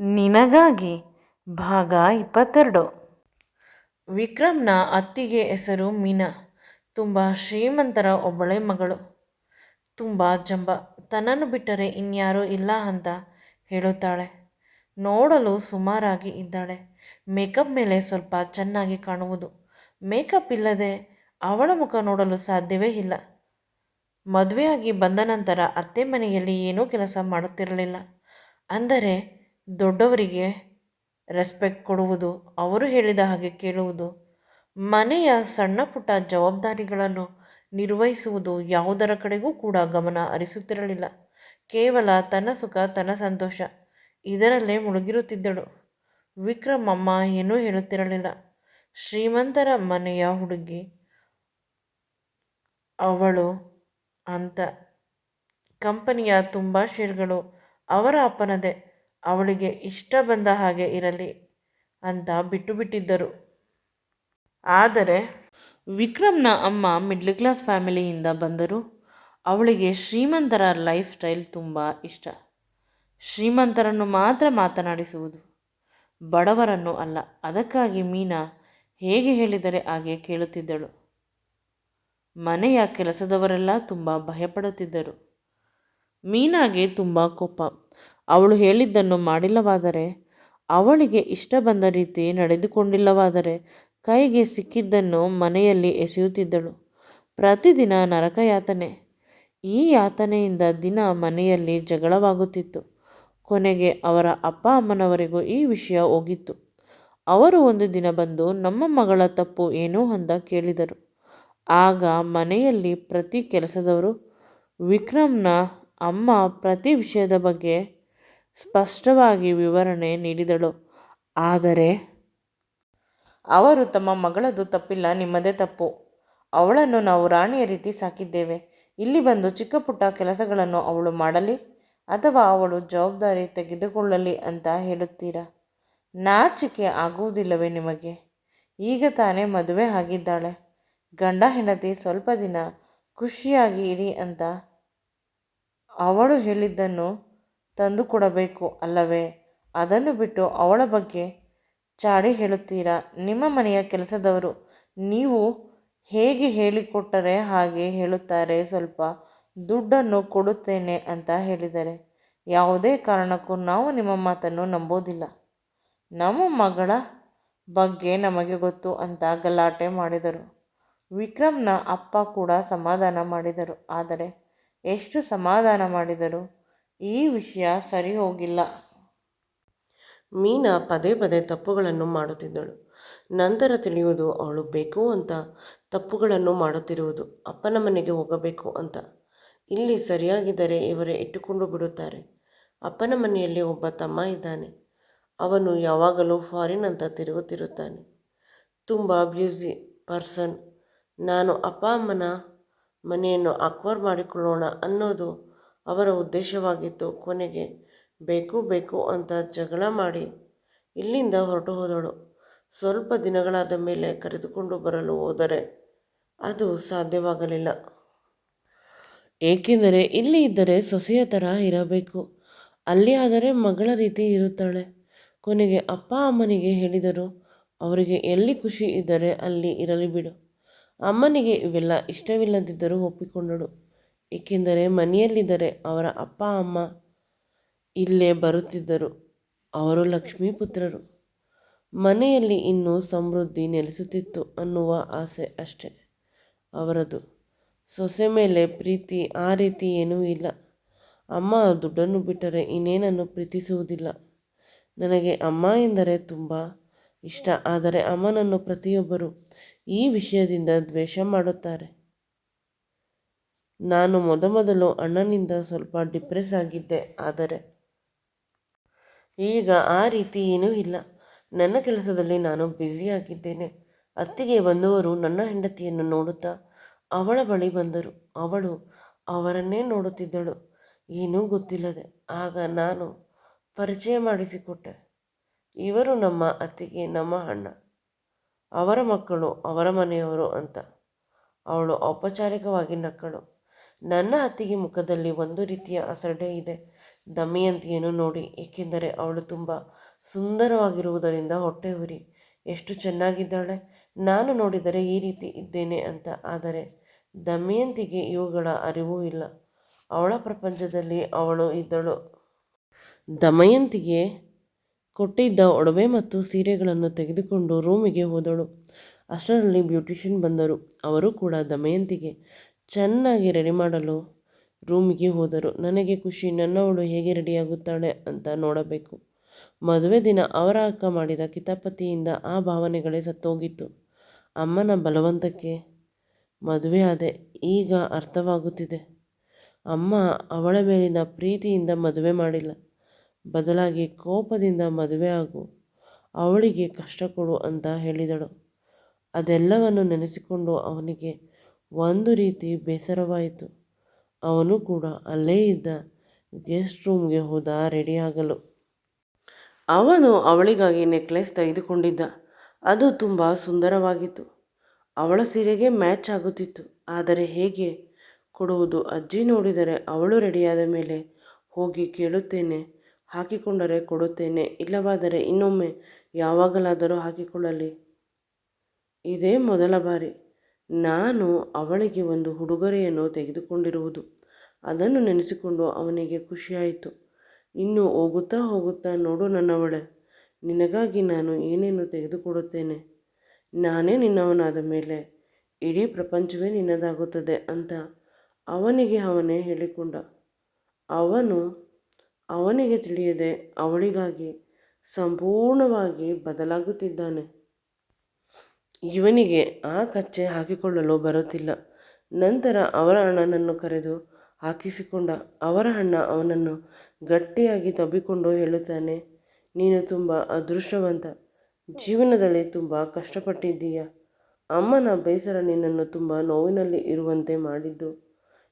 ನಿನಗಾಗಿ ಭಾಗ 22. ವಿಕ್ರಮ್ನ ಅತ್ತಿಗೆ ಹೆಸರು ಮೀನಾ. ತುಂಬ ಶ್ರೀಮಂತರ ಒಬ್ಬಳೆ ಮಗಳು. ತುಂಬ ಜಂಬ. ತನ್ನನ್ನು ಬಿಟ್ಟರೆ ಇನ್ಯಾರೂ ಇಲ್ಲ ಅಂತ ಹೇಳುತ್ತಾಳೆ. ನೋಡಲು ಸುಮಾರಾಗಿ ಇದ್ದಾಳೆ. ಮೇಕಪ್ ಮೇಲೆ ಸ್ವಲ್ಪ ಚೆನ್ನಾಗಿ ಕಾಣುವುದು. ಮೇಕಪ್ ಇಲ್ಲದೆ ಅವಳ ಮುಖ ನೋಡಲು ಸಾಧ್ಯವೇ ಇಲ್ಲ. ಮದುವೆಯಾಗಿ ಬಂದ ನಂತರ ಅತ್ತೆ ಮನೆಯಲ್ಲಿ ಏನೂ ಕೆಲಸ ಮಾಡುತ್ತಿರಲಿಲ್ಲ. ಅಂದರೆ ದೊಡ್ಡವರಿಗೆ ರೆಸ್ಪೆಕ್ಟ್ ಕೊಡುವುದು, ಅವರು ಹೇಳಿದ ಹಾಗೆ ಕೇಳುವುದು, ಮನೆಯ ಸಣ್ಣ ಪುಟ್ಟ ಜವಾಬ್ದಾರಿಗಳನ್ನು ನಿರ್ವಹಿಸುವುದು, ಯಾವುದರ ಕಡೆಗೂ ಕೂಡ ಗಮನ ಹರಿಸುತ್ತಿರಲಿಲ್ಲ. ಕೇವಲ ತನ್ನ ಸುಖ, ತನ್ನ ಸಂತೋಷ ಇದರಲ್ಲೇ ಮುಳುಗಿರುತ್ತಿದ್ದಳು. ವಿಕ್ರಮ್ ಅಮ್ಮ ಏನೂ ಹೇಳುತ್ತಿರಲಿಲ್ಲ. ಶ್ರೀಮಂತರ ಮನೆಯ ಹುಡುಗಿ ಅವಳು ಅಂತ ಕಂಪನಿಯ ತುಂಬ ಷೇರುಗಳು ಅವರ ಅಪ್ಪನದೇ. ಅವಳಿಗೆ ಇಷ್ಟ ಬಂದ ಹಾಗೆ ಇರಲಿ ಅಂತ ಬಿಟ್ಟು ಬಿಟ್ಟಿದ್ದರು. ಆದರೆ ವಿಕ್ರಮ್ನ ಅಮ್ಮ ಮಿಡ್ಲ್ ಕ್ಲಾಸ್ ಫ್ಯಾಮಿಲಿಯಿಂದ ಬಂದರು. ಅವಳಿಗೆ ಶ್ರೀಮಂತರ ಲೈಫ್ ಸ್ಟೈಲ್ ತುಂಬ ಇಷ್ಟ. ಶ್ರೀಮಂತರನ್ನು ಮಾತ್ರ ಮಾತನಾಡಿಸುವುದು, ಬಡವರನ್ನು ಅಲ್ಲ. ಅದಕ್ಕಾಗಿ ಮೀನಾ ಹೇಗೆ ಹೇಳಿದರೆ ಹಾಗೆ ಕೇಳುತ್ತಿದ್ದಳು. ಮನೆಯ ಕೆಲಸದವರೆಲ್ಲ ತುಂಬ ಭಯಪಡುತ್ತಿದ್ದರು. ಮೀನಾಗೆ ತುಂಬ ಕೋಪ. ಅವಳು ಹೇಳಿದ್ದನ್ನು ಮಾಡಿಲ್ಲವಾದರೆ, ಅವಳಿಗೆ ಇಷ್ಟ ಬಂದ ರೀತಿ ನಡೆದುಕೊಂಡಿಲ್ಲವಾದರೆ ಕೈಗೆ ಸಿಕ್ಕಿದ್ದನ್ನು ಮನೆಯಲ್ಲಿ ಎಸೆಯುತ್ತಿದ್ದಳು. ಪ್ರತಿದಿನ ನರಕ ಯಾತನೆ. ಈ ಯಾತನೆಯಿಂದ ದಿನ ಮನೆಯಲ್ಲಿ ಜಗಳವಾಗುತ್ತಿತ್ತು. ಕೊನೆಗೆ ಅವರ ಅಪ್ಪ ಅಮ್ಮನವರಿಗೂ ಈ ವಿಷಯ ಹೋಗಿತ್ತು. ಅವರು ಒಂದು ದಿನ ಬಂದು ನಮ್ಮ ಮಗಳ ತಪ್ಪು ಏನು ಅಂತ ಕೇಳಿದರು. ಆಗ ಮನೆಯಲ್ಲಿ ಪ್ರತಿ ಕೆಲಸದವರು, ವಿಕ್ರಮ್ನ ಅಮ್ಮ ಪ್ರತಿ ವಿಷಯದ ಬಗ್ಗೆ ಸ್ಪಷ್ಟವಾಗಿ ವಿವರಣೆ ನೀಡಿದಳು. ಆದರೆ ಅವರು ತಮ್ಮ ಮಗಳದು ತಪ್ಪಿಲ್ಲ, ನಿಮ್ಮದೇ ತಪ್ಪು. ಅವಳನ್ನು ನಾವು ರಾಣಿಯ ರೀತಿ ಸಾಕಿದ್ದೇವೆ. ಇಲ್ಲಿ ಬಂದು ಚಿಕ್ಕ ಪುಟ್ಟ ಕೆಲಸಗಳನ್ನು ಅವಳು ಮಾಡಲಿ ಅಥವಾ ಅವಳು ಜವಾಬ್ದಾರಿ ತೆಗೆದುಕೊಳ್ಳಲಿ ಅಂತ ಹೇಳುತ್ತೀರಾ? ನಾಚಿಕೆ ಆಗುವುದಿಲ್ಲವೇ ನಿಮಗೆ? ಈಗ ತಾನೇ ಮದುವೆ ಆಗಿದ್ದಾಳೆ. ಗಂಡ ಹೆಂಡತಿ ಸ್ವಲ್ಪ ದಿನ ಖುಷಿಯಾಗಿ ಇರಿ ಅಂತ ಅವಳು ಹೇಳಿದ್ದನ್ನು ತಂದುಕೊಡಬೇಕು ಅಲ್ಲವೇ? ಅದನ್ನು ಬಿಟ್ಟು ಅವಳ ಬಗ್ಗೆ ಚಾಡಿ ಹೇಳುತ್ತೀರಾ? ನಿಮ್ಮ ಮನೆಯ ಕೆಲಸದವರು ನೀವು ಹೇಗೆ ಹೇಳಿಕೊಟ್ಟರೆ ಹಾಗೆ ಹೇಳುತ್ತಾರೆ. ಸ್ವಲ್ಪ ದುಡ್ಡನ್ನು ಕೊಡುತ್ತೇನೆ ಅಂತ ಹೇಳಿದರೆ ಯಾವುದೇ ಕಾರಣಕ್ಕೂ ನಾವು ನಿಮ್ಮ ಮಾತನ್ನು ನಂಬೋದಿಲ್ಲ. ನಮ್ಮ ಮಗಳ ಬಗ್ಗೆ ನಮಗೆ ಗೊತ್ತು ಅಂತ ಗಲಾಟೆ ಮಾಡಿದರು. ವಿಕ್ರಮ್ನ ಅಪ್ಪ ಕೂಡ ಸಮಾಧಾನ ಮಾಡಿದರು. ಆದರೆ ಎಷ್ಟು ಸಮಾಧಾನ ಮಾಡಿದರೂ ಈ ವಿಷಯ ಸರಿ ಹೋಗಿಲ್ಲ. ಮೀನಾ ಪದೇ ಪದೇ ತಪ್ಪುಗಳನ್ನು ಮಾಡುತ್ತಿದ್ದಳು. ನಂತರ ತಿಳಿಯುವುದು ಅವಳು ಬೇಕು ಅಂತ ತಪ್ಪುಗಳನ್ನು ಮಾಡುತ್ತಿರುವುದು. ಅಪ್ಪನ ಮನೆಗೆ ಹೋಗಬೇಕು ಅಂತ. ಇಲ್ಲಿ ಸರಿಯಾಗಿದ್ದರೆ ಇವರೇ ಇಟ್ಟುಕೊಂಡು ಬಿಡುತ್ತಾರೆ. ಅಪ್ಪನ ಮನೆಯಲ್ಲಿ ಒಬ್ಬ ತಮ್ಮ ಇದ್ದಾನೆ. ಅವನು ಯಾವಾಗಲೂ ಫಾರಿನ್ ಅಂತ ತಿರುಗುತ್ತಿರುತ್ತಾನೆ. ತುಂಬ ಬ್ಯೂಸಿ ಪರ್ಸನ್. ನಾನು ಅಪ್ಪ ಅಮ್ಮನ ಮನೆಯನ್ನು ಅಕ್ವೈರ್ ಮಾಡಿಕೊಳ್ಳೋಣ ಅನ್ನೋದು ಅವರ ಉದ್ದೇಶವಾಗಿತ್ತು. ಕೊನೆಗೆ ಬೇಕು ಬೇಕು ಅಂತ ಜಗಳ ಮಾಡಿ ಇಲ್ಲಿಂದ ಹೊರಟು ಹೋದಳು. ಸ್ವಲ್ಪ ದಿನಗಳಾದ ಮೇಲೆ ಕರೆದುಕೊಂಡು ಬರಲು ಹೋದರೆ ಅದು ಸಾಧ್ಯವಾಗಲಿಲ್ಲ. ಏಕೆಂದರೆ ಇಲ್ಲಿ ಇದ್ದರೆ ಸೊಸೆಯ ಥರ ಇರಬೇಕು, ಅಲ್ಲಿ ಆದರೆ ಮಗಳ ರೀತಿ ಇರುತ್ತಾಳೆ. ಕೊನೆಗೆ ಅಪ್ಪ ಅಮ್ಮನಿಗೆ ಹೇಳಿದರು. ಅವರಿಗೆ ಎಲ್ಲಿ ಖುಷಿ ಇದ್ದರೆ ಅಲ್ಲಿ ಇರಲಿ ಬಿಡು. ಅಮ್ಮನಿಗೆ ಇವೆಲ್ಲ ಇಷ್ಟವಿಲ್ಲದಿದ್ದರೂ ಒಪ್ಪಿಕೊಂಡಳು. ಏಕೆಂದರೆ ಮನೆಯಲ್ಲಿದ್ದರೆ ಅವರ ಅಪ್ಪ ಅಮ್ಮ ಇಲ್ಲೇ ಬರುತ್ತಿದ್ದರು. ಅವರು ಲಕ್ಷ್ಮೀಪುತ್ರರು. ಮನೆಯಲ್ಲಿ ಇನ್ನೂ ಸಮೃದ್ಧಿ ನೆಲೆಸುತ್ತಿತ್ತು ಅನ್ನುವ ಆಸೆ ಅಷ್ಟೇ ಅವರದು. ಸೊಸೆ ಮೇಲೆ ಪ್ರೀತಿ ಆ ರೀತಿ ಏನೂ ಇಲ್ಲ. ಅಮ್ಮ ದುಡ್ಡನ್ನು ಬಿಟ್ಟರೆ ಇನ್ನೇನನ್ನು ಪ್ರೀತಿಸುವುದಿಲ್ಲ. ನನಗೆ ಅಮ್ಮ ಎಂದರೆ ತುಂಬ ಇಷ್ಟ. ಆದರೆ ಅಮ್ಮನನ್ನು ಪ್ರತಿಯೊಬ್ಬರು ಈ ವಿಷಯದಿಂದ ದ್ವೇಷ ಮಾಡುತ್ತಾರೆ. ನಾನು ಮೊದಮೊದಲು ಅಣ್ಣನಿಂದ ಸ್ವಲ್ಪ ಡಿಪ್ರೆಸ್ ಆಗಿದ್ದೆ. ಆದರೆ ಈಗ ಆ ರೀತಿ ಏನೂ ಇಲ್ಲ. ನನ್ನ ಕೆಲಸದಲ್ಲಿ ನಾನು ಬ್ಯುಸಿಯಾಗಿದ್ದೇನೆ. ಅತ್ತಿಗೆ ಬಂದವರು ನನ್ನ ಹೆಂಡತಿಯನ್ನು ನೋಡುತ್ತಾ ಅವಳ ಬಳಿ ಬಂದರು. ಅವಳು ಅವರನ್ನೇ ನೋಡುತ್ತಿದ್ದಳು, ಏನೂ ಗೊತ್ತಿಲ್ಲದೆ. ಆಗ ನಾನು ಪರಿಚಯ ಮಾಡಿಸಿಕೊಟ್ಟೆ. ಇವರು ನಮ್ಮ ಅತ್ತಿಗೆ, ನಮ್ಮ ಅಣ್ಣ, ಅವರ ಮಕ್ಕಳು, ಅವರ ಮನೆಯವರು ಅಂತ. ಅವಳು ಔಪಚಾರಿಕವಾಗಿ ನಕ್ಕಳು. ನನ್ನ ಅತ್ತಿಗೆ ಮುಖದಲ್ಲಿ ಒಂದು ರೀತಿಯ ಅಸಡ್ಡೆ ಇದೆ. ದಮಯಂತಿಯನ್ನು ನೋಡಿ, ಏಕೆಂದರೆ ಅವಳು ತುಂಬ ಸುಂದರವಾಗಿರುವುದರಿಂದ ಹೊಟ್ಟೆ ಉರಿ. ಎಷ್ಟು ಚೆನ್ನಾಗಿದ್ದಾಳೆ, ನಾನು ನೋಡಿದರೆ ಈ ರೀತಿ ಇದ್ದೇನೆ ಅಂತ. ಆದರೆ ದಮಯಂತಿಗೆ ಇವುಗಳ ಅರಿವೂ ಇಲ್ಲ. ಅವಳ ಪ್ರಪಂಚದಲ್ಲಿ ಅವಳು ಇದ್ದಳು. ದಮಯಂತಿಗೆ ಕೊಟ್ಟಿದ್ದ ಒಡವೆ ಮತ್ತು ಸೀರೆಗಳನ್ನು ತೆಗೆದುಕೊಂಡು ರೂಮಿಗೆ ಹೋದಳು. ಅಷ್ಟರಲ್ಲಿ ಬ್ಯೂಟಿಷಿಯನ್ ಬಂದರು. ಅವರು ಕೂಡ ದಮಯಂತಿಗೆ ಚೆನ್ನಾಗಿ ರೆಡಿ ಮಾಡಲು ರೂಮಿಗೆ ಹೋದರು. ನನಗೆ ಖುಷಿ, ನನ್ನವಳು ಹೇಗೆ ರೆಡಿಯಾಗುತ್ತಾಳೆ ಅಂತ ನೋಡಬೇಕು. ಮದುವೆ ದಿನ ಅವರ ಅಕ್ಕ ಮಾಡಿದ ಕಿತಾಪತಿಯಿಂದ ಆ ಭಾವನೆಗಳೇ ಸತ್ತೋಗಿತ್ತು. ಅಮ್ಮನ ಬಲವಂತಕ್ಕೆ ಮದುವೆ ಆದೆ. ಈಗ ಅರ್ಥವಾಗುತ್ತಿದೆ. ಅಮ್ಮ ಅವಳ ಮೇಲಿನ ಪ್ರೀತಿಯಿಂದ ಮದುವೆ ಮಾಡಿಲ್ಲ, ಬದಲಾಗಿ ಕೋಪದಿಂದ ಮದುವೆ ಆಗು, ಅವಳಿಗೆ ಕಷ್ಟ ಕೊಡು ಅಂತ ಹೇಳಿದಳು. ಅದೆಲ್ಲವನ್ನು ನೆನೆಸಿಕೊಂಡು ಅವನಿಗೆ ಒಂದು ರೀತಿ ಬೇಸರವಾಯಿತು. ಅವನು ಕೂಡ ಅಲ್ಲೇ ಇದ್ದ ಗೆಸ್ಟ್ ರೂಮ್ಗೆ ಹೋದ ರೆಡಿಯಾಗಲು. ಅವನು ಅವಳಿಗಾಗಿ ನೆಕ್ಲೆಸ್ ತೆಗೆದುಕೊಂಡಿದ್ದ. ಅದು ತುಂಬ ಸುಂದರವಾಗಿತ್ತು. ಅವಳ ಸೀರೆಗೆ ಮ್ಯಾಚ್ ಆಗುತ್ತಿತ್ತು. ಆದರೆ ಹೇಗೆ ಕೊಡುವುದು? ಅಜ್ಜಿ ನೋಡಿದರೆ ಅವಳು ರೆಡಿಯಾದ ಮೇಲೆ ಹೋಗಿ ಕೇಳುತ್ತೇನೆ, ಹಾಕಿಕೊಂಡರೆ ಕೊಡುತ್ತೇನೆ, ಇಲ್ಲವಾದರೆ ಇನ್ನೊಮ್ಮೆ ಯಾವಾಗಲಾದರೂ ಹಾಕಿಕೊಳ್ಳಲಿ. ಇದೇ ಮೊದಲ ಬಾರಿ ನಾನು ಅವಳಿಗೆ ಒಂದು ಉಡುಗೊರೆಯನ್ನು ತೆಗೆದುಕೊಂಡಿರುವುದು. ಅದನ್ನು ನೆನೆಸಿಕೊಂಡು ಅವನಿಗೆ ಖುಷಿಯಾಯಿತು. ಇನ್ನು ಹೋಗುತ್ತಾ ಹೋಗುತ್ತಾ, ನೋಡು ನನ್ನವಳೇ, ನಿನಗಾಗಿ ನಾನು ಏನೇನು ತೆಗೆದುಕೊಡುತ್ತೇನೆ. ನಾನೇ ನಿನ್ನವನಾದ ಮೇಲೆ ಇಡೀ ಪ್ರಪಂಚವೇ ನಿನ್ನದಾಗುತ್ತದೆ ಅಂತ ಅವನೇ ಹೇಳಿಕೊಂಡ. ಅವನಿಗೆ ತಿಳಿಯದೆ ಅವಳಿಗಾಗಿ ಸಂಪೂರ್ಣವಾಗಿ ಬದಲಾಗುತ್ತಿದ್ದಾನೆ. ಇವನಿಗೆ ಆ ಕಚ್ಚೆ ಹಾಕಿಕೊಳ್ಳಲು ಬರುತ್ತಿಲ್ಲ. ನಂತರ ಅವರ ಅಣ್ಣನನ್ನು ಕರೆದು ಹಾಕಿಸಿಕೊಂಡ. ಅವರ ಅಣ್ಣ ಅವನನ್ನು ಗಟ್ಟಿಯಾಗಿ ತಬ್ಬಿಕೊಂಡು ಹೇಳುತ್ತಾನೆ, ನೀನು ತುಂಬ ಅದೃಷ್ಟವಂತ, ಜೀವನದಲ್ಲಿ ತುಂಬ ಕಷ್ಟಪಟ್ಟಿದ್ದೀಯ. ಅಮ್ಮನ ಬೇಸರ ನಿನ್ನನ್ನು ತುಂಬ ನೋವಿನಲ್ಲಿ ಇರುವಂತೆ ಮಾಡಿದ್ದು.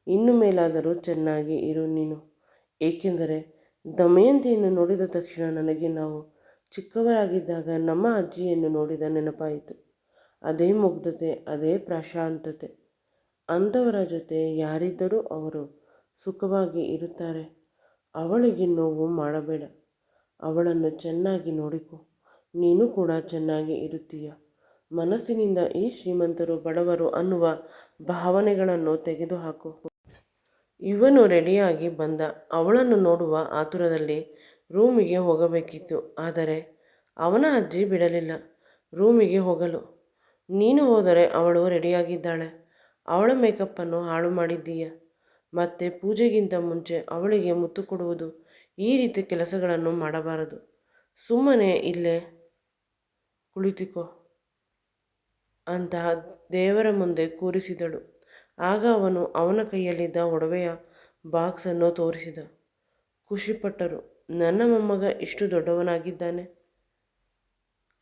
ಇನ್ನು ಮೇಲಾದರೂ ಚೆನ್ನಾಗಿ ಇರು ನೀನು. ಏಕೆಂದರೆ ದಮಯಂತಿಯನ್ನು ನೋಡಿದ ತಕ್ಷಣ ನನಗೆ ನಾವು ಚಿಕ್ಕವರಾಗಿದ್ದಾಗ ನಮ್ಮ ಅಜ್ಜಿಯನ್ನು ನೋಡಿದ ನೆನಪಾಯಿತು. ಅದೇ ಮುಗ್ಧತೆ, ಅದೇ ಪ್ರಶಾಂತತೆ. ಅಂಥವರ ಜೊತೆ ಯಾರಿದ್ದರೂ ಅವರು ಸುಖವಾಗಿ ಇರುತ್ತಾರೆ. ಅವಳಿಗೆ ನೋವು ಮಾಡಬೇಡ, ಅವಳನ್ನು ಚೆನ್ನಾಗಿ ನೋಡಿಕೊ, ನೀನು ಕೂಡ ಚೆನ್ನಾಗಿ ಇರುತ್ತೀಯ. ಮನಸ್ಸಿನಿಂದ ಈ ಶ್ರೀಮಂತರು ಬಡವರು ಅನ್ನುವ ಭಾವನೆಗಳನ್ನು ತೆಗೆದುಹಾಕು. ಇವನು ರೆಡಿಯಾಗಿ ಬಂದ. ಅವಳನ್ನು ನೋಡುವ ಆತುರದಲ್ಲಿ ರೂಮಿಗೆ ಹೋಗಬೇಕಿತ್ತು. ಆದರೆ ಅವನ ಅಜ್ಜಿ ಬಿಡಲಿಲ್ಲ ರೂಮಿಗೆ ಹೋಗಲು. ನೀನು ಹೋದರೆ ಅವಳು ರೆಡಿಯಾಗಿದ್ದಾಳೆ, ಅವಳ ಮೇಕಪ್ಪನ್ನು ಹಾಳು ಮಾಡಿದ್ದೀಯ. ಮತ್ತೆ ಪೂಜೆಗಿಂತ ಮುಂಚೆ ಅವಳಿಗೆ ಮುತ್ತು ಕೊಡುವುದು, ಈ ರೀತಿ ಕೆಲಸಗಳನ್ನು ಮಾಡಬಾರದು. ಸುಮ್ಮನೆ ಇಲ್ಲೇ ಕುಳಿತುಕೋ ಅಂತ ದೇವರ ಮುಂದೆ ಕೂರಿಸಿದಳು. ಆಗ ಅವನು ಅವನ ಕೈಯಲ್ಲಿದ್ದ ಒಡವೆಯ ಬಾಕ್ಸನ್ನು ತೋರಿಸಿದ. ಖುಷಿಪಟ್ಟರು. ನನ್ನ ಮೊಮ್ಮಗ ಇಷ್ಟು ದೊಡ್ಡವನಾಗಿದ್ದಾನೆ.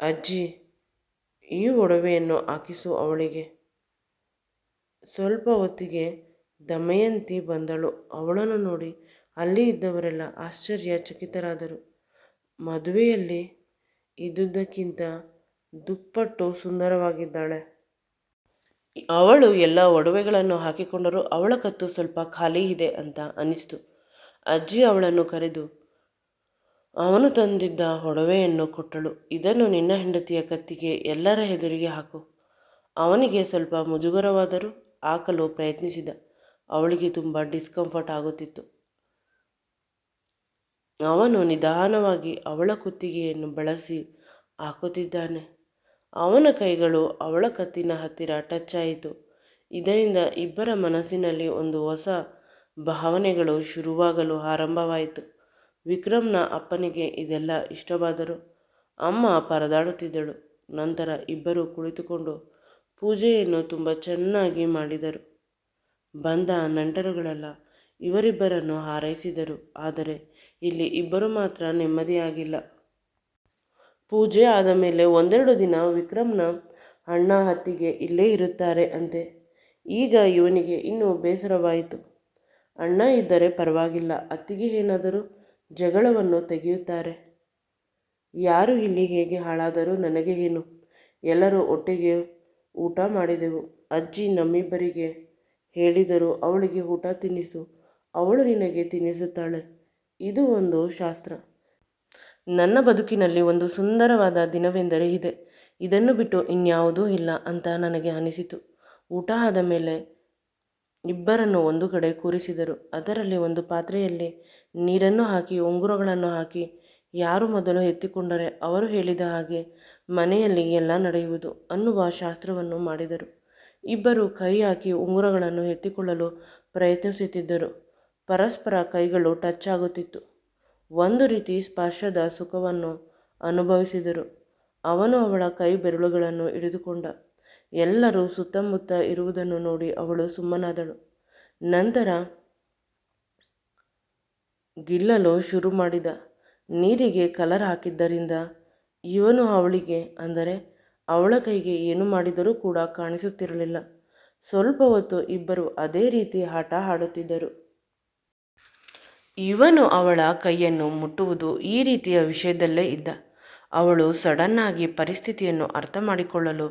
ಅಜ್ಜಿ, ಈ ಒಡವೆಯನ್ನು ಹಾಕಿಸು ಅವಳಿಗೆ. ಸ್ವಲ್ಪ ಹೊತ್ತಿಗೆ ದಮಯಂತಿ ಬಂದಳು. ಅವಳನ್ನು ನೋಡಿ ಅಲ್ಲಿ ಇದ್ದವರೆಲ್ಲ ಆಶ್ಚರ್ಯಚಕಿತರಾದರು. ಮದುವೆಯಲ್ಲಿ ಇದ್ದುದಕ್ಕಿಂತ ದುಪ್ಪಟ್ಟು ಸುಂದರವಾಗಿದ್ದಾಳೆ. ಅವಳು ಎಲ್ಲ ಒಡವೆಗಳನ್ನು ಹಾಕಿಕೊಂಡರೂ ಅವಳ ಕತ್ತು ಸ್ವಲ್ಪ ಖಾಲಿ ಇದೆ ಅಂತ ಅನಿಸ್ತು. ಅಜ್ಜಿ ಅವಳನ್ನು ಕರೆದು ಅವನು ತಂದಿದ್ದ ಒಡವೆಯನ್ನು ಕೊಟ್ಟಳು. ಇದನ್ನು ನಿನ್ನ ಹೆಂಡತಿಯ ಕತ್ತಿಗೆ ಎಲ್ಲರ ಎದುರಿಗೆ ಹಾಕು. ಅವನಿಗೆ ಸ್ವಲ್ಪ ಮುಜುಗರವಾದರೂ ಹಾಕಲು ಪ್ರಯತ್ನಿಸಿದ. ಅವಳಿಗೆ ತುಂಬ ಡಿಸ್ಕಂಫರ್ಟ್ ಆಗುತ್ತಿತ್ತು. ಅವನು ನಿಧಾನವಾಗಿ ಅವಳ ಕುತ್ತಿಗೆಯನ್ನು ಬಳಸಿ ಹಾಕುತ್ತಿದ್ದಾನೆ. ಅವನ ಕೈಗಳು ಅವಳ ಕತ್ತಿನ ಹತ್ತಿರ ಟಚ್ ಆಯಿತು. ಇದರಿಂದ ಇಬ್ಬರ ಮನಸ್ಸಿನಲ್ಲಿ ಒಂದು ಹೊಸ ಭಾವನೆಗಳು ಶುರುವಾಗಲು ಆರಂಭವಾಯಿತು. ವಿಕ್ರಮ್ನ ಅಪ್ಪನಿಗೆ ಇದೆಲ್ಲ ಇಷ್ಟವಾದರೂ ಅಮ್ಮ ಪರದಾಡುತ್ತಿದ್ದಳು. ನಂತರ ಇಬ್ಬರು ಕುಳಿತುಕೊಂಡು ಪೂಜೆಯನ್ನು ತುಂಬ ಚೆನ್ನಾಗಿ ಮಾಡಿದರು. ಬಂದ ನೆಂಟರುಗಳೆಲ್ಲ ಇವರಿಬ್ಬರನ್ನು ಹಾರೈಸಿದರು. ಆದರೆ ಇಲ್ಲಿ ಇಬ್ಬರು ಮಾತ್ರ ನೆಮ್ಮದಿಯಾಗಿಲ್ಲ. ಪೂಜೆ ಆದ ಮೇಲೆ ಒಂದೆರಡು ದಿನ ವಿಕ್ರಮ್ನ ಅಣ್ಣ ಅತ್ತಿಗೆ ಇಲ್ಲೇ ಇರುತ್ತಾರೆ ಅಂತೆ. ಈಗ ಇವನಿಗೆ ಇನ್ನೂ ಬೇಸರವಾಯಿತು. ಅಣ್ಣ ಇದ್ದರೆ ಪರವಾಗಿಲ್ಲ, ಅತ್ತಿಗೆ ಏನಾದರೂ ಜಗಳವನ್ನು ತೆಗೆಯುತ್ತಾರೆ. ಯಾರು ಇಲ್ಲಿ ಹೇಗೆ ಹಾಳಾದರೂ ನನಗೆ ಏನು, ಎಲ್ಲರೂ ಒಟ್ಟಿಗೆ ಊಟ ಮಾಡಿದೆವು. ಅಜ್ಜಿ ನಮ್ಮಿಬ್ಬರಿಗೆ ಹೇಳಿದರು, ಅವಳಿಗೆ ಊಟ ತಿನ್ನಿಸು, ಅವಳು ನಿನಗೆ ತಿನ್ನಿಸುತ್ತಾಳೆ. ಇದು ಒಂದು ಶಾಸ್ತ್ರ. ನನ್ನ ಬದುಕಿನಲ್ಲಿ ಒಂದು ಸುಂದರವಾದ ದಿನವೆಂದರೆ ಇದೆ. ಇದನ್ನು ಬಿಟ್ಟು ಇನ್ಯಾವುದೂ ಇಲ್ಲ ಅಂತ ನನಗೆ ಅನಿಸಿತು. ಊಟ ಆದ ಮೇಲೆ ಇಬ್ಬರನ್ನು ಒಂದು ಕಡೆ ಕೂರಿಸಿದರು. ಅದರಲ್ಲಿ ಒಂದು ಪಾತ್ರೆಯಲ್ಲಿ ನೀರನ್ನು ಹಾಕಿ ಉಂಗುರಗಳನ್ನು ಹಾಕಿ ಯಾರು ಮೊದಲು ಎತ್ತಿಕೊಂಡರೆ ಅವರು ಹೇಳಿದ ಹಾಗೆ ಮನೆಯಲ್ಲಿ ಎಲ್ಲ ನಡೆಯುವುದು ಅನ್ನುವ ಶಾಸ್ತ್ರವನ್ನು ಮಾಡಿದರು. ಇಬ್ಬರು ಕೈ ಹಾಕಿ ಉಂಗುರಗಳನ್ನು ಎತ್ತಿಕೊಳ್ಳಲು ಪ್ರಯತ್ನಿಸುತ್ತಿದ್ದರು. ಪರಸ್ಪರ ಕೈಗಳು ಟಚ್ ಆಗುತ್ತಿತ್ತು. ಒಂದು ರೀತಿ ಸ್ಪರ್ಶದ ಸುಖವನ್ನು ಅನುಭವಿಸಿದರು. ಅವನು ಅವಳ ಕೈ ಬೆರಳುಗಳನ್ನು ಹಿಡಿದುಕೊಂಡ. ಎಲ್ಲರೂ ಸುತ್ತಮುತ್ತ ಇರುವುದನ್ನು ನೋಡಿ ಅವಳು ಸುಮ್ಮನಾದಳು. ನಂತರ ಗಿಲ್ಲಲು ಶುರು ಮಾಡಿದ. ನೀರಿಗೆ ಕಲರ್ ಹಾಕಿದ್ದರಿಂದ ಇವನು ಅವಳಿಗೆ ಅಂದರೆ ಅವಳ ಕೈಗೆ ಏನು ಮಾಡಿದರೂ ಕೂಡ ಕಾಣಿಸುತ್ತಿರಲಿಲ್ಲ. ಸ್ವಲ್ಪ ಹೊತ್ತು ಇಬ್ಬರು ಅದೇ ರೀತಿ ಆಟ ಆಡುತ್ತಿದ್ದರು. ಇವನು ಅವಳ ಕೈಯನ್ನು ಮುಟ್ಟುವುದು ಈ ರೀತಿಯ ವಿಷಯದಲ್ಲೇ ಇದ್ದ. ಅವಳು ಸಡನ್ನಾಗಿ ಪರಿಸ್ಥಿತಿಯನ್ನು ಅರ್ಥ ಮಾಡಿಕೊಳ್ಳಲು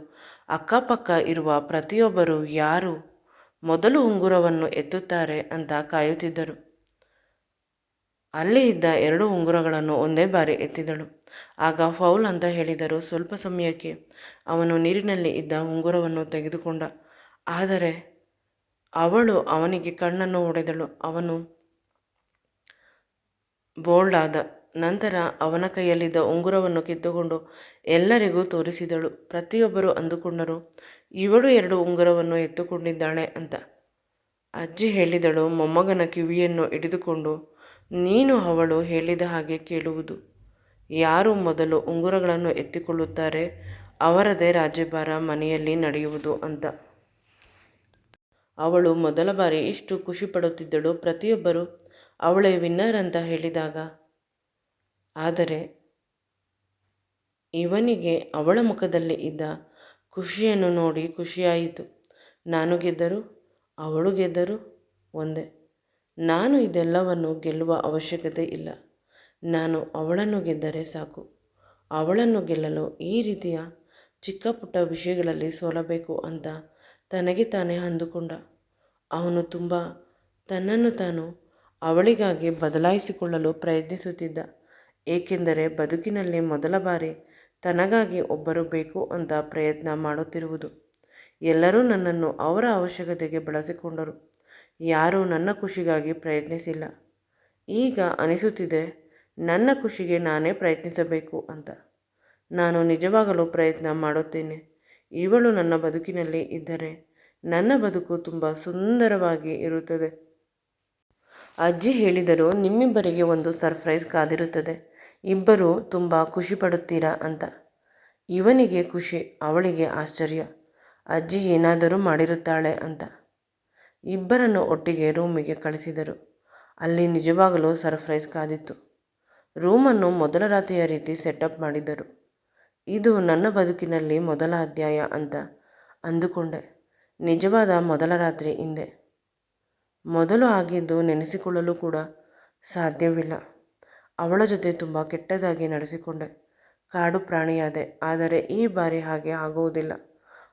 ಅಕ್ಕಪಕ್ಕ ಇರುವ ಪ್ರತಿಯೊಬ್ಬರು ಯಾರು ಮೊದಲು ಉಂಗುರವನ್ನು ಎತ್ತುತ್ತಾರೆ ಅಂತ ಕಾಯುತ್ತಿದ್ದರು. ಅಲ್ಲಿ ಇದ್ದ 2 ಉಂಗುರಗಳನ್ನು ಒಂದೇ ಬಾರಿ ಎತ್ತಿದಳು. ಆಗ ಫೌಲ್ ಅಂತ ಹೇಳಿದರು. ಸ್ವಲ್ಪ ಸಮಯಕ್ಕೆ ಅವನು ನೀರಿನಲ್ಲಿ ಇದ್ದ ಉಂಗುರವನ್ನು ತೆಗೆದುಕೊಂಡ. ಆದರೆ ಅವಳು ಅವನಿಗೆ ಕಣ್ಣನ್ನು ಹೊಡೆದಳು. ಅವನು ಬೋಲ್ಡ್ ಆದ. ನಂತರ ಅವನ ಕೈಯಲ್ಲಿದ್ದ ಉಂಗುರವನ್ನು ಕಿತ್ತುಕೊಂಡು ಎಲ್ಲರಿಗೂ ತೋರಿಸಿದಳು. ಪ್ರತಿಯೊಬ್ಬರು ಅಂದುಕೊಂಡರು ಇವಳು 2 ಉಂಗುರವನ್ನು ಎತ್ತುಕೊಂಡಿದ್ದಾಳೆ ಅಂತ. ಅಜ್ಜಿ ಹೇಳಿದಳು, ಮೊಮ್ಮಗನ ಕಿವಿಯನ್ನು ಹಿಡಿದುಕೊಂಡು, ನೀನು ಅವಳು ಹೇಳಿದ ಹಾಗೆ ಕೇಳುವುದು. ಯಾರು ಮೊದಲು ಉಂಗುರಗಳನ್ನು ಎತ್ತಿಕೊಳ್ಳುತ್ತಾರೆ ಅವರದೇ ರಾಜ್ಯಭಾರ ಮನೆಯಲ್ಲಿ ನಡೆಯುವುದು ಅಂತ. ಅವಳು ಮೊದಲ ಬಾರಿ ಇಷ್ಟು ಖುಷಿ ಪಡುತ್ತಿದ್ದಳು. ಪ್ರತಿಯೊಬ್ಬರು ಅವಳೇ ವಿನ್ನರ್ ಅಂತ ಹೇಳಿದಾಗ. ಆದರೆ ಇವನಿಗೆ ಅವಳ ಮುಖದಲ್ಲಿ ಇದ್ದ ಖುಷಿಯನ್ನು ನೋಡಿ ಖುಷಿಯಾಯಿತು. ನಾನು ಗೆದ್ದರೂ ಅವಳು ಗೆದ್ದರೂ ಒಂದೇ. ನಾನು ಇದೆಲ್ಲವನ್ನು ಗೆಲ್ಲುವ ಅವಶ್ಯಕತೆ ಇಲ್ಲ. ನಾನು ಅವಳನ್ನು ಗೆದ್ದರೆ ಸಾಕು. ಅವಳನ್ನು ಗೆಲ್ಲಲು ಈ ರೀತಿಯ ಚಿಕ್ಕ ಪುಟ್ಟ ವಿಷಯಗಳಲ್ಲಿ ಸೋಲಬೇಕು ಅಂತ ತನಗೆ ತಾನೇ ಅಂದುಕೊಂಡ. ಅವನು ತುಂಬ ತನ್ನನ್ನು ತಾನು ಅವಳಿಗಾಗಿ ಬದಲಾಯಿಸಿಕೊಳ್ಳಲು ಪ್ರಯತ್ನಿಸುತ್ತಿದ್ದ. ಏಕೆಂದರೆ ಬದುಕಿನಲ್ಲಿ ಮೊದಲ ಬಾರಿ ತನಗಾಗಿ ಒಬ್ಬರು ಬೇಕು ಅಂತ ಪ್ರಯತ್ನ ಮಾಡುತ್ತಿರುವುದು. ಎಲ್ಲರೂ ನನ್ನನ್ನು ಅವರ ಅವಶ್ಯಕತೆಗೆ ಬಳಸಿಕೊಂಡರು. ಯಾರೂ ನನ್ನ ಖುಷಿಗಾಗಿ ಪ್ರಯತ್ನಿಸಿಲ್ಲ. ಈಗ ಅನಿಸುತ್ತಿದೆ ನನ್ನ ಖುಷಿಗೆ ನಾನೇ ಪ್ರಯತ್ನಿಸಬೇಕು ಅಂತ. ನಾನು ನಿಜವಾಗಲೂ ಪ್ರಯತ್ನ ಮಾಡುತ್ತೇನೆ. ಇವಳು ನನ್ನ ಬದುಕಿನಲ್ಲಿ ಇದ್ದರೆ ನನ್ನ ಬದುಕು ತುಂಬ ಸುಂದರವಾಗಿ ಇರುತ್ತದೆ. ಅಜ್ಜಿ ಹೇಳಿದರು, ನಿಮ್ಮಿಬ್ಬರಿಗೆ ಒಂದು ಸರ್ಪ್ರೈಸ್ ಕಾದಿರುತ್ತದೆ. ಇಬ್ಬರೂ ತುಂಬ ಖುಷಿ ಪಡುತ್ತೀರಾ ಅಂತ. ಇವನಿಗೆ ಖುಷಿ, ಅವಳಿಗೆ ಆಶ್ಚರ್ಯ. ಅಜ್ಜಿ ಏನಾದರೂ ಮಾಡಿರುತ್ತಾಳೆ ಅಂತ. ಇಬ್ಬರನ್ನು ಒಟ್ಟಿಗೆ ರೂಮಿಗೆ ಕಳಿಸಿದರು. ಅಲ್ಲಿ ನಿಜವಾಗಲೂ ಸರ್ಪ್ರೈಸ್ ಕಾದಿತ್ತು. ರೂಮನ್ನು ಮೊದಲ ರಾತ್ರಿಯ ರೀತಿ ಸೆಟಪ್ ಮಾಡಿದ್ದರು. ಇದು ನನ್ನ ಬದುಕಿನಲ್ಲಿ ಮೊದಲ ಅಧ್ಯಾಯ ಅಂತ ಅಂದುಕೊಂಡೆ. ನಿಜವಾದ ಮೊದಲ ರಾತ್ರಿ ಹಿಂದೆ. ಮೊದಲು ಆಗಿದ್ದು ನೆನೆಸಿಕೊಳ್ಳಲು ಕೂಡ ಸಾಧ್ಯವಿಲ್ಲ. ಅವಳ ಜೊತೆ ತುಂಬ ಕೆಟ್ಟದಾಗಿ ನಡೆಸಿಕೊಂಡೆ. ಕಾಡು ಪ್ರಾಣಿಯಾದೆ. ಆದರೆ ಈ ಬಾರಿ ಹಾಗೆ ಆಗುವುದಿಲ್ಲ.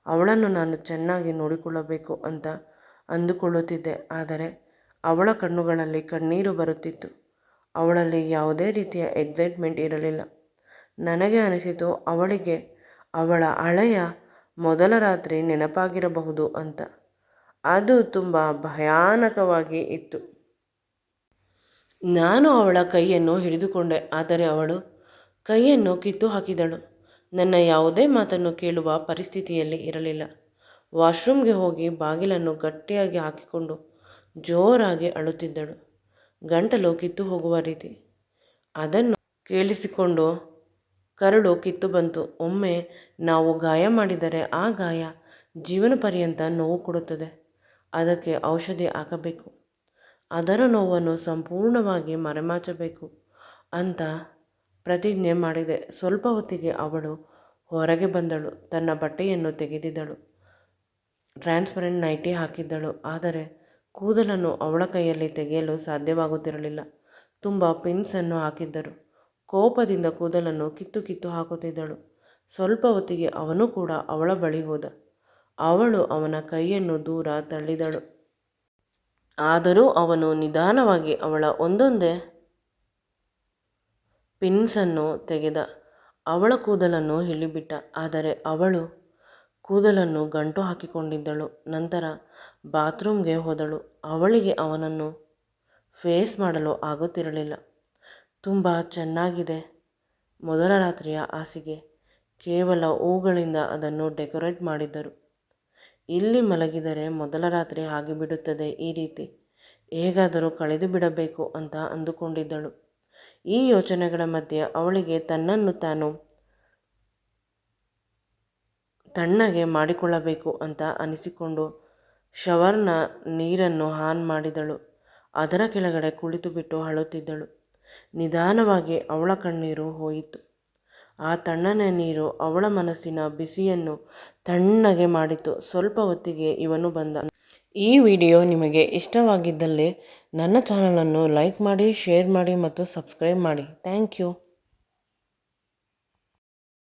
ಅವಳನ್ನು ನಾನು ಚೆನ್ನಾಗಿ ನೋಡಿಕೊಳ್ಳಬೇಕು ಅಂತ ಅಂದುಕೊಳ್ಳುತ್ತಿದ್ದೆ. ಆದರೆ ಅವಳ ಕಣ್ಣುಗಳಲ್ಲಿ ಕಣ್ಣೀರು ಬರುತ್ತಿತ್ತು. ಅವಳಲ್ಲಿ ಯಾವುದೇ ರೀತಿಯ ಎಕ್ಸೈಟ್ಮೆಂಟ್ ಇರಲಿಲ್ಲ. ನನಗೆ ಅನಿಸಿತು ಅವಳಿಗೆ ಅವಳ ಹಳೆಯ ಮೊದಲ ರಾತ್ರಿ ನೆನಪಾಗಿರಬಹುದು ಅಂತ. ಅದು ತುಂಬ ಭಯಾನಕವಾಗಿ ಇತ್ತು. ನಾನು ಅವಳ ಕೈಯನ್ನು ಹಿಡಿದುಕೊಂಡೆ. ಆದರೆ ಅವಳು ಕೈಯನ್ನು ಕಿತ್ತು ಹಾಕಿದಳು. ನನ್ನ ಯಾವುದೇ ಮಾತನ್ನು ಕೇಳುವ ಪರಿಸ್ಥಿತಿಯಲ್ಲಿ ಇರಲಿಲ್ಲ. ವಾಶ್ರೂಮ್ಗೆ ಹೋಗಿ ಬಾಗಿಲನ್ನು ಗಟ್ಟಿಯಾಗಿ ಹಾಕಿಕೊಂಡು ಜೋರಾಗಿ ಅಳುತ್ತಿದ್ದಳು. ಗಂಟಲು ಕಿತ್ತು ಹೋಗುವ ರೀತಿ. ಅದನ್ನು ಕೇಳಿಸಿಕೊಂಡು ಕರುಳು ಕಿತ್ತು ಬಂತು. ಒಮ್ಮೆ ನಾವು ಗಾಯ ಮಾಡಿದರೆ ಆ ಗಾಯ ಜೀವನ ಪರ್ಯಂತ ನೋವು ಕೊಡುತ್ತದೆ. ಅದಕ್ಕೆ ಔಷಧಿ ಹಾಕಬೇಕು. ಅದರ ನೋವನ್ನು ಸಂಪೂರ್ಣವಾಗಿ ಮರೆಮಾಚಬೇಕು ಅಂತ ಪ್ರತಿಜ್ಞೆ ಮಾಡಿದೆ. ಸ್ವಲ್ಪ ಹೊತ್ತಿಗೆ ಅವಳು ಹೊರಗೆ ಬಂದಳು. ತನ್ನ ಬಟ್ಟೆಯನ್ನು ತೆಗೆದಿದ್ದಳು. Transparent nighty ಹಾಕಿದ್ದಳು. ಆದರೆ ಕೂದಲನ್ನು ಅವಳ ಕೈಯಲ್ಲಿ ತೆಗೆಯಲು ಸಾಧ್ಯವಾಗುತ್ತಿರಲಿಲ್ಲ. ತುಂಬ ಪಿನ್ಸನ್ನು ಹಾಕಿದ್ದರು. ಕೋಪದಿಂದ ಕೂದಲನ್ನು ಕಿತ್ತು ಕಿತ್ತು ಹಾಕುತ್ತಿದ್ದಳು. ಸ್ವಲ್ಪ ಹೊತ್ತಿಗೆ ಅವನು ಕೂಡ ಅವಳ ಬಳಿ ಹೋದ. ಅವಳು ಅವನ ಕೈಯನ್ನು ದೂರ ತಳ್ಳಿದಳು. ಆದರೂ ಅವನು ನಿಧಾನವಾಗಿ ಅವಳ ಒಂದೊಂದೇ ಪಿನ್ಸನ್ನು ತೆಗೆದ. ಅವಳ ಕೂದಲನ್ನು ಹಿಡಿಬಿಟ್ಟ. ಆದರೆ ಅವಳು ಕೂದಲನ್ನು ಗಂಟು ಹಾಕಿಕೊಂಡಿದ್ದಳು. ನಂತರ ಬಾತ್ರೂಮ್ಗೆ ಹೋದಳು. ಅವಳಿಗೆ ಅವನನ್ನು ಫೇಸ್ ಮಾಡಲು ಆಗುತ್ತಿರಲಿಲ್ಲ. ತುಂಬ ಚೆನ್ನಾಗಿದೆ. ಮೊದಲ ರಾತ್ರಿಯ ಹಾಸಿಗೆ ಕೇವಲ ಹೂಗಳಿಂದ ಅದನ್ನು ಡೆಕೋರೇಟ್ ಮಾಡಿದ್ದರು. ಇಲ್ಲಿ ಮಲಗಿದರೆ ಮೊದಲ ರಾತ್ರಿ ಆಗಿಬಿಡುತ್ತದೆ. ಈ ರೀತಿ ಹೇಗಾದರೂ ಕಳೆದು ಬಿಡಬೇಕು ಅಂತ ಅಂದುಕೊಂಡಿದ್ದಳು. ಈ ಯೋಚನೆಗಳ ಮಧ್ಯೆ ಅವಳಿಗೆ ತನ್ನನ್ನು ತಾನು ತಣ್ಣಗೆ ಮಾಡಿಕೊಳ್ಳಬೇಕು ಅಂತ ಅನಿಸಿಕೊಂಡು ಶವರ್ನ ನೀರನ್ನು ಆನ್ ಮಾಡಿದಳು. ಅದರ ಕೆಳಗಡೆ ಕುಳಿತು ಬಿಟ್ಟು ಅಳುತ್ತಿದ್ದಳು. ನಿಧಾನವಾಗಿ ಅವಳ ಕಣ್ಣೀರು ಹೋಯಿತು. ಆ ತಣ್ಣನೆ ನೀರು ಅವಳ ಮನಸ್ಸಿನ ಬಿಸಿಯನ್ನು ತಣ್ಣಗೆ ಮಾಡಿತು. ಸ್ವಲ್ಪ ಹೊತ್ತಿಗೆ ಇವನು ಬಂದ. ಈ ವಿಡಿಯೋ ನಿಮಗೆ ಇಷ್ಟವಾಗಿದ್ದಲ್ಲಿ ನನ್ನ ಚಾನಲನ್ನು ಲೈಕ್ ಮಾಡಿ, ಶೇರ್ ಮಾಡಿ ಮತ್ತು ಸಬ್ಸ್ಕ್ರೈಬ್ ಮಾಡಿ. Thank you.